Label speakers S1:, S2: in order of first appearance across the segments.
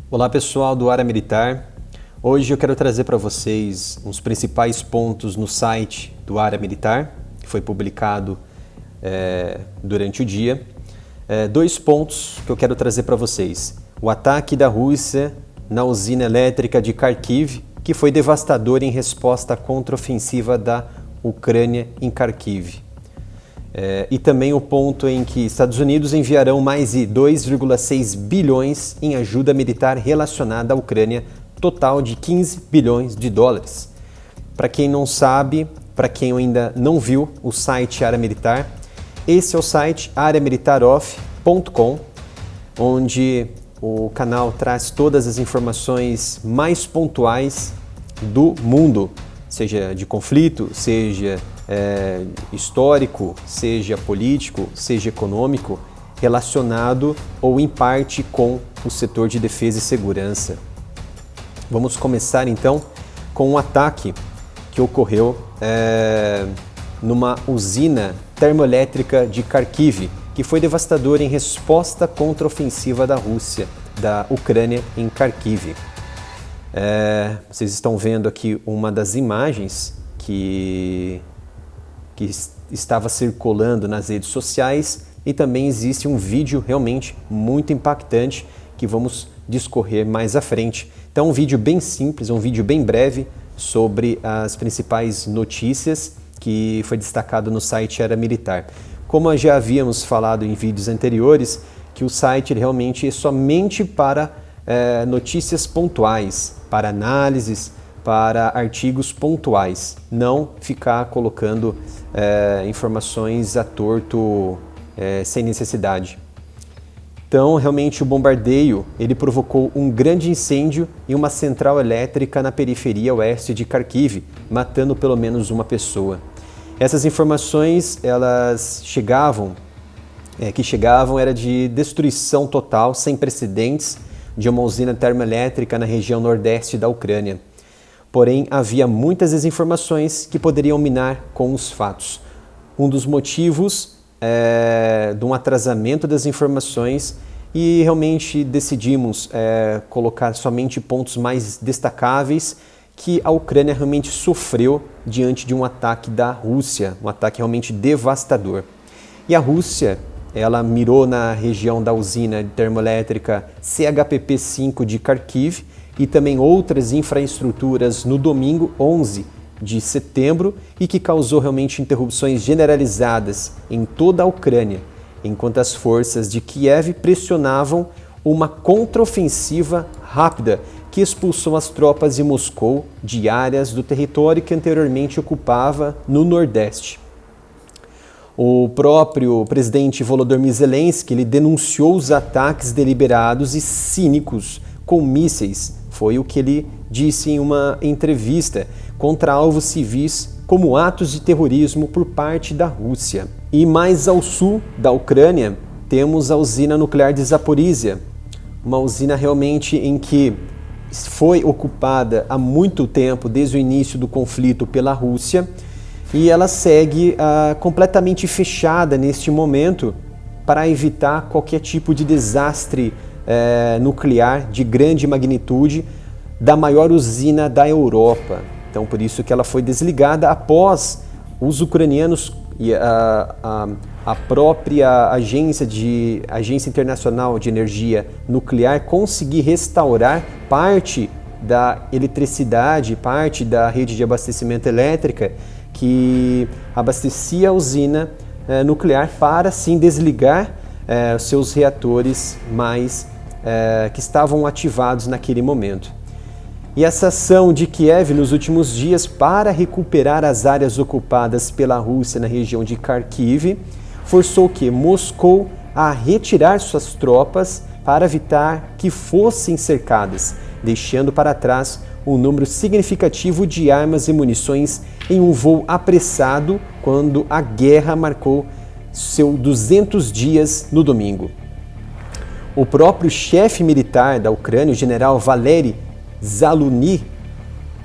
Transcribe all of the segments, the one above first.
S1: Olá pessoal do Área Militar, hoje eu quero trazer para vocês uns principais pontos no site do Área Militar, que foi publicado durante o dia. Dois pontos que eu quero trazer para vocês: o ataque da Rússia na usina elétrica de Kharkiv, que foi devastador em resposta à contraofensiva da Ucrânia em Kharkiv. E também o ponto em que Estados Unidos enviarão mais de 2,6 bilhões em ajuda militar relacionada à Ucrânia, total de 15 bilhões de dólares. Para quem não sabe, para quem ainda não viu o site Área Militar, esse é o site areamilitaroff.com, onde o canal traz todas as informações mais pontuais do mundo, seja de conflito, seja histórico, seja político, seja econômico, relacionado ou em parte com o setor de defesa e segurança. Vamos começar então com um ataque que ocorreu numa usina termoelétrica de Kharkiv, que foi devastador em resposta à contraofensiva da Rússia, da Ucrânia em Kharkiv. Vocês estão vendo aqui uma das imagens que estava circulando nas redes sociais, e também existe um vídeo realmente muito impactante que vamos discorrer mais à frente. Então, um vídeo bem simples, um vídeo bem breve sobre as principais notícias que foi destacado no site Área Militar. Como já havíamos falado em vídeos anteriores, que o site realmente é somente para notícias pontuais, para análises, para artigos pontuais, não ficar colocando informações à torto sem necessidade. Então, realmente o bombardeio ele provocou um grande incêndio em uma central elétrica na periferia oeste de Kharkiv, matando pelo menos uma pessoa. Essas informações que chegavam era de destruição total, sem precedentes, de uma usina termoelétrica na região nordeste da Ucrânia. Porém, havia muitas desinformações que poderiam minar com os fatos. Um dos motivos de um atrasamento das informações, e realmente decidimos colocar somente pontos mais destacáveis que a Ucrânia realmente sofreu diante de um ataque da Rússia, um ataque realmente devastador. E a Rússia, ela mirou na região da usina termoelétrica CHPP-5 de Kharkiv, e também outras infraestruturas no domingo 11 de setembro, e que causou realmente interrupções generalizadas em toda a Ucrânia, enquanto as forças de Kiev pressionavam uma contraofensiva rápida que expulsou as tropas de Moscou de áreas do território que anteriormente ocupava no Nordeste. O próprio presidente Volodymyr Zelensky ele denunciou os ataques deliberados e cínicos com mísseis, foi o que ele disse em uma entrevista, contra alvos civis como atos de terrorismo por parte da Rússia. E mais ao sul da Ucrânia, temos a usina nuclear de Zaporizhia, uma usina realmente em que foi ocupada há muito tempo, desde o início do conflito pela Rússia, e ela segue completamente fechada neste momento para evitar qualquer tipo de desastre nuclear de grande magnitude da maior usina da Europa. Então, por isso que ela foi desligada após os ucranianos e a própria Agência Internacional de Energia Nuclear conseguir restaurar parte da eletricidade, parte da rede de abastecimento elétrica que abastecia a usina nuclear, para sim desligar seus reatores que estavam ativados naquele momento. E essa ação de Kiev nos últimos dias para recuperar as áreas ocupadas pela Rússia na região de Kharkiv forçou Moscou a retirar suas tropas para evitar que fossem cercadas, deixando para trás um número significativo de armas e munições em um voo apressado quando a guerra marcou seus 200 dias no domingo. O próprio chefe militar da Ucrânia, o general Valery Zaluzny,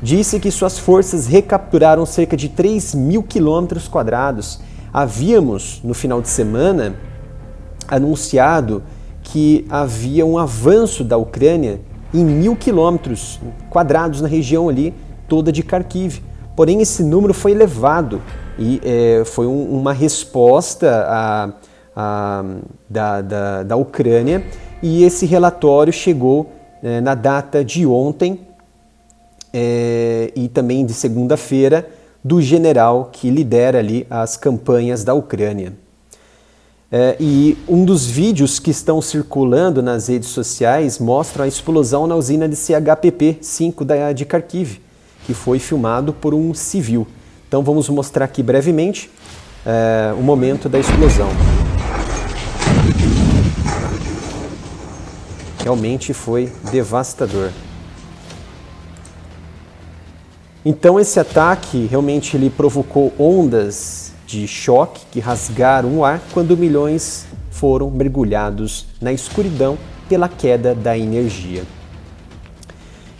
S1: disse que suas forças recapturaram cerca de 3.000 quilômetros quadrados. Havíamos, no final de semana, anunciado que havia um avanço da Ucrânia em 1.000 quilômetros quadrados na região ali toda de Kharkiv. Porém, esse número foi elevado e foi uma resposta da Ucrânia, e esse relatório chegou na data de ontem e também de segunda-feira, do general que lidera ali as campanhas da Ucrânia. E um dos vídeos que estão circulando nas redes sociais mostra a explosão na usina de CHPP-5 de Kharkiv, que foi filmado por um civil. Então vamos mostrar aqui brevemente o momento da explosão. Realmente foi devastador. Então esse ataque realmente ele provocou ondas de choque que rasgaram o ar quando milhões foram mergulhados na escuridão pela queda da energia.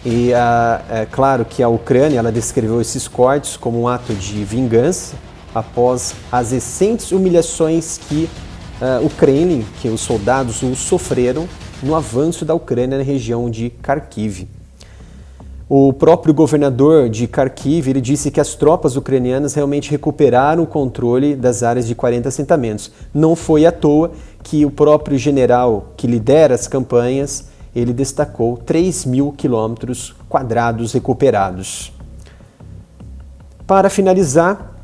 S1: E é claro que a Ucrânia ela descreveu esses cortes como um ato de vingança após as recentes humilhações que o Kremlin, que os soldados sofreram no avanço da Ucrânia na região de Kharkiv. O próprio governador de Kharkiv ele disse que as tropas ucranianas realmente recuperaram o controle das áreas de 40 assentamentos. Não foi à toa que o próprio general que lidera as campanhas, ele destacou 3.000 quilômetros quadrados recuperados. Para finalizar,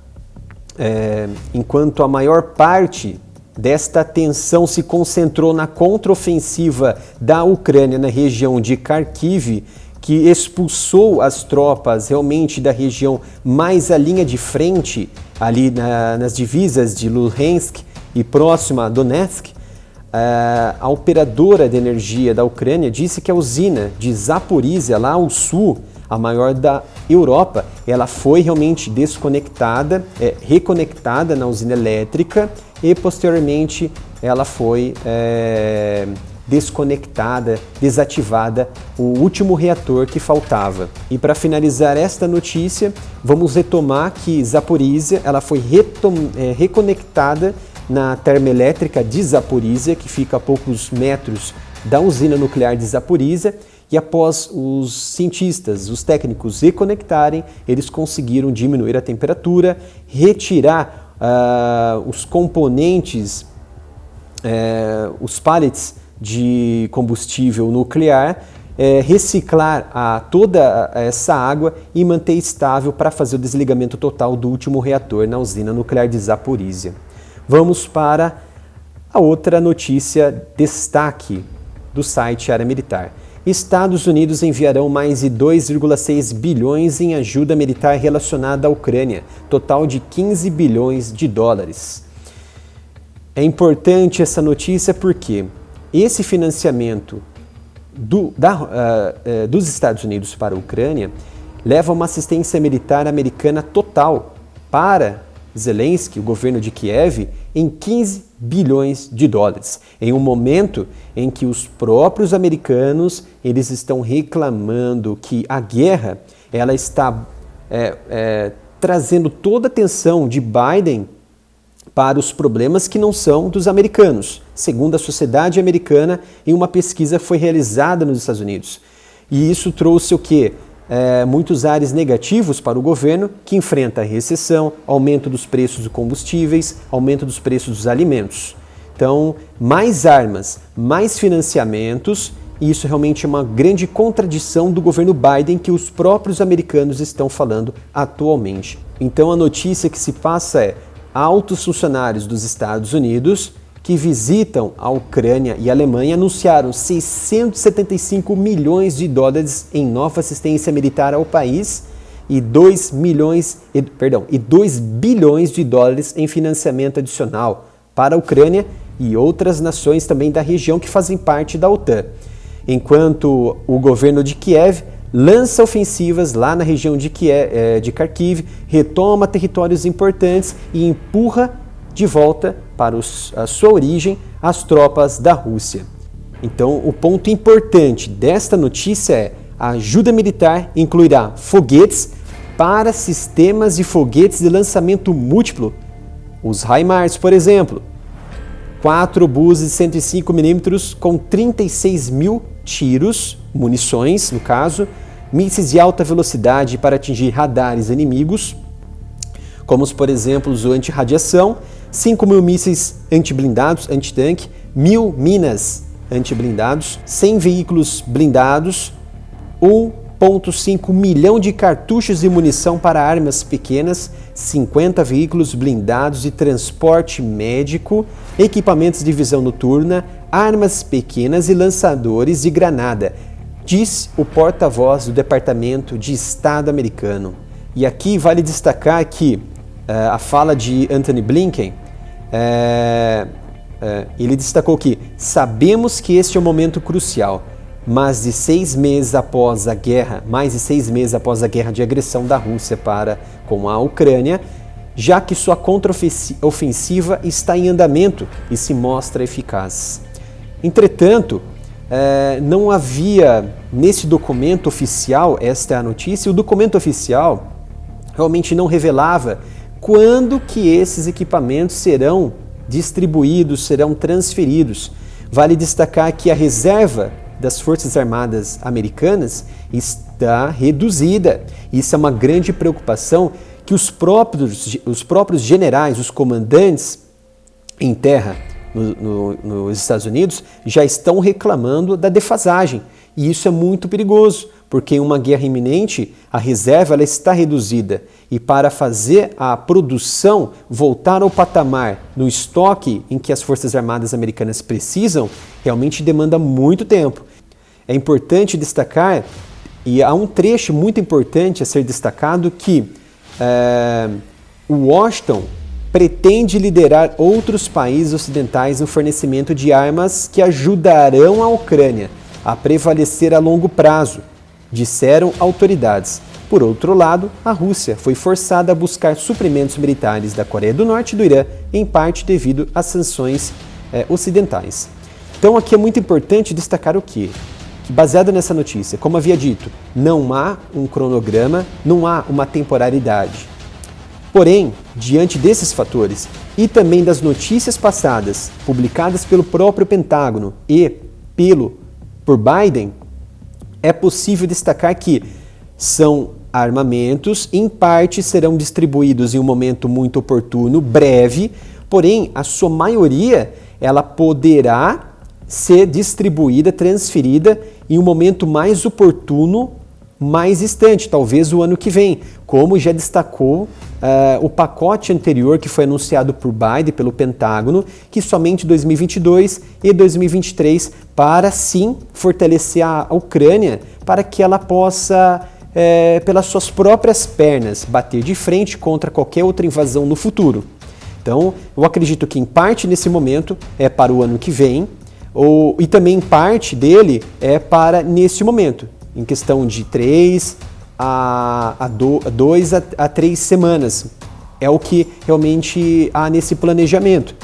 S1: enquanto a maior parte desta tensão se concentrou na contraofensiva da Ucrânia na região de Kharkiv, que expulsou as tropas realmente da região mais à linha de frente, ali nas divisas de Luhansk e próxima a Donetsk, a operadora de energia da Ucrânia disse que a usina de Zaporizhia, lá ao sul, a maior da Europa, ela foi realmente desconectada, reconectada na usina elétrica e posteriormente ela foi desconectada, desativada, o último reator que faltava. E para finalizar esta notícia, vamos retomar que Zaporizhia ela foi reconectada na termoelétrica de Zaporizhia, que fica a poucos metros da usina nuclear de Zaporizhia, e após os cientistas, os técnicos reconectarem, eles conseguiram diminuir a temperatura, retirar os componentes, os pellets de combustível nuclear, reciclar toda essa água e manter estável para fazer o desligamento total do último reator na usina nuclear de Zaporizhia. Vamos para a outra notícia, destaque do site Área Militar. Estados Unidos enviarão mais de 2,6 bilhões em ajuda militar relacionada à Ucrânia, total de 15 bilhões de dólares. É importante essa notícia porque esse financiamento dos Estados Unidos para a Ucrânia leva a uma assistência militar americana total para Zelensky, o governo de Kiev, em 15 bilhões de dólares, em um momento em que os próprios americanos eles estão reclamando que a guerra ela está trazendo toda a atenção de Biden para os problemas que não são dos americanos, segundo a sociedade americana, em uma pesquisa que foi realizada nos Estados Unidos. E isso trouxe o quê? Muitos ares negativos para o governo, que enfrenta a recessão, aumento dos preços dos combustíveis, aumento dos preços dos alimentos. Então, mais armas, mais financiamentos, e isso realmente é uma grande contradição do governo Biden que os próprios americanos estão falando atualmente. Então, a notícia que se passa é: altos funcionários dos Estados Unidos que visitam a Ucrânia e a Alemanha anunciaram 675 milhões de dólares em nova assistência militar ao país e 2 bilhões de dólares em financiamento adicional para a Ucrânia e outras nações também da região que fazem parte da OTAN. Enquanto o governo de Kiev lança ofensivas lá na região de Kharkiv, retoma territórios importantes e empurra de volta para a sua origem as tropas da Rússia. Então, o ponto importante desta notícia é: a ajuda militar incluirá foguetes para sistemas de foguetes de lançamento múltiplo, os HIMARS, por exemplo, 4 obus de 105 mm com 36 mil tiros munições, no caso, mísseis de alta velocidade para atingir radares inimigos, como, por exemplo, o anti-radiação, 5.000 mísseis antiblindados, antitanque, 1.000 minas antiblindados, 100 veículos blindados, 1,5 milhão de cartuchos e munição para armas pequenas, 50 veículos blindados de transporte médico, equipamentos de visão noturna, armas pequenas e lançadores de granada, diz o porta-voz do Departamento de Estado americano. E aqui vale destacar que a fala de Antony Blinken, ele destacou que sabemos que este é um momento crucial, mais de 6 meses após a guerra de agressão da Rússia para com a Ucrânia, já que sua contraofensiva está em andamento e se mostra eficaz. Entretanto, não havia nesse documento oficial, esta é a notícia, o documento oficial realmente não revelava quando que esses equipamentos serão distribuídos, serão transferidos. Vale destacar que a reserva das Forças Armadas Americanas está reduzida. Isso é uma grande preocupação que os próprios generais, os comandantes em terra nos Estados Unidos já estão reclamando da defasagem. E isso é muito perigoso, porque em uma guerra iminente a reserva ela está reduzida e para fazer a produção voltar ao patamar no estoque em que as Forças Armadas Americanas precisam, realmente demanda muito tempo. É importante destacar, e há um trecho muito importante a ser destacado, que o Washington pretende liderar outros países ocidentais no fornecimento de armas que ajudarão a Ucrânia a prevalecer a longo prazo, disseram autoridades. Por outro lado, a Rússia foi forçada a buscar suprimentos militares da Coreia do Norte e do Irã, em parte devido às sanções ocidentais. Então aqui é muito importante destacar o quê? Que baseado nessa notícia, como havia dito, não há um cronograma, não há uma temporalidade. Porém, diante desses fatores e também das notícias passadas, publicadas pelo próprio Pentágono e por Biden, é possível destacar que são armamentos, em parte serão distribuídos em um momento muito oportuno, breve, porém a sua maioria ela poderá ser distribuída, transferida em um momento mais oportuno, mais distante, talvez o ano que vem, como já destacou o pacote anterior que foi anunciado por Biden, pelo Pentágono, que somente 2022 e 2023 para sim fortalecer a Ucrânia, para que ela possa, pelas suas próprias pernas, bater de frente contra qualquer outra invasão no futuro. Então, eu acredito que em parte nesse momento é para o ano que vem, e também parte dele é para nesse momento, em questão de 2 a 3 semanas. É o que realmente há nesse planejamento.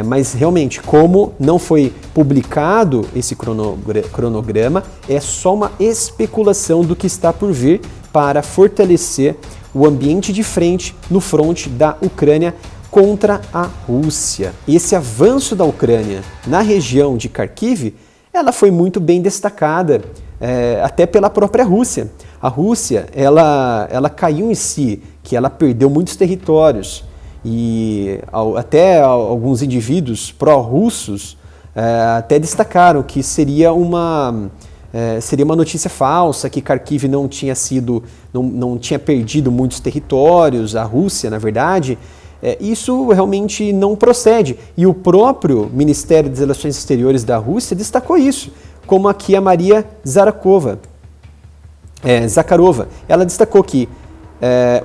S1: Mas realmente, como não foi publicado esse cronograma, é só uma especulação do que está por vir para fortalecer o ambiente de frente no fronte da Ucrânia contra a Rússia. Esse avanço da Ucrânia na região de Kharkiv, ela foi muito bem destacada, até pela própria Rússia. A Rússia, ela caiu em si, que ela perdeu muitos territórios e até alguns indivíduos pró-russos até destacaram que seria uma notícia falsa, que Kharkiv não tinha perdido muitos territórios, a Rússia, na verdade. Isso realmente não procede. E o próprio Ministério das Relações Exteriores da Rússia destacou isso, como aqui a Maria Zakharova. Ela destacou que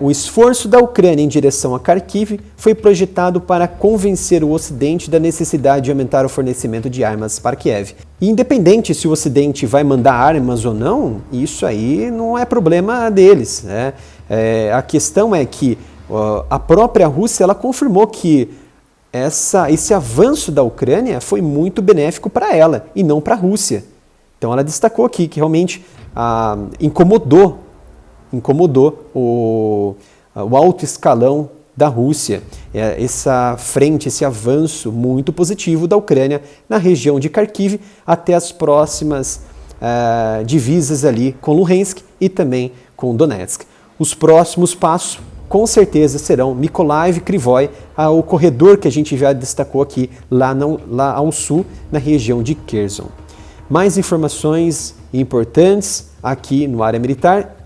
S1: o esforço da Ucrânia em direção a Kharkiv foi projetado para convencer o Ocidente da necessidade de aumentar o fornecimento de armas para Kiev. E independente se o Ocidente vai mandar armas ou não, isso aí não é problema deles, né? A questão é que a própria Rússia ela confirmou que esse avanço da Ucrânia foi muito benéfico para ela e não para a Rússia. Então ela destacou aqui que realmente incomodou o alto escalão da Rússia, essa frente, esse avanço muito positivo da Ucrânia na região de Kharkiv até as próximas divisas ali com Luhansk e também com Donetsk. Os próximos passos, com certeza, serão Mykolaiv, Kryvyi, o corredor que a gente já destacou aqui lá ao sul, na região de Kherson. Mais informações importantes aqui no Área Militar.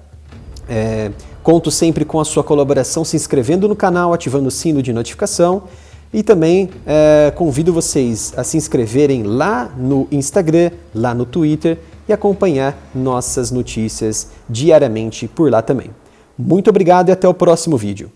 S1: Conto sempre com a sua colaboração se inscrevendo no canal, ativando o sino de notificação e também convido vocês a se inscreverem lá no Instagram, lá no Twitter e acompanhar nossas notícias diariamente por lá também. Muito obrigado e até o próximo vídeo.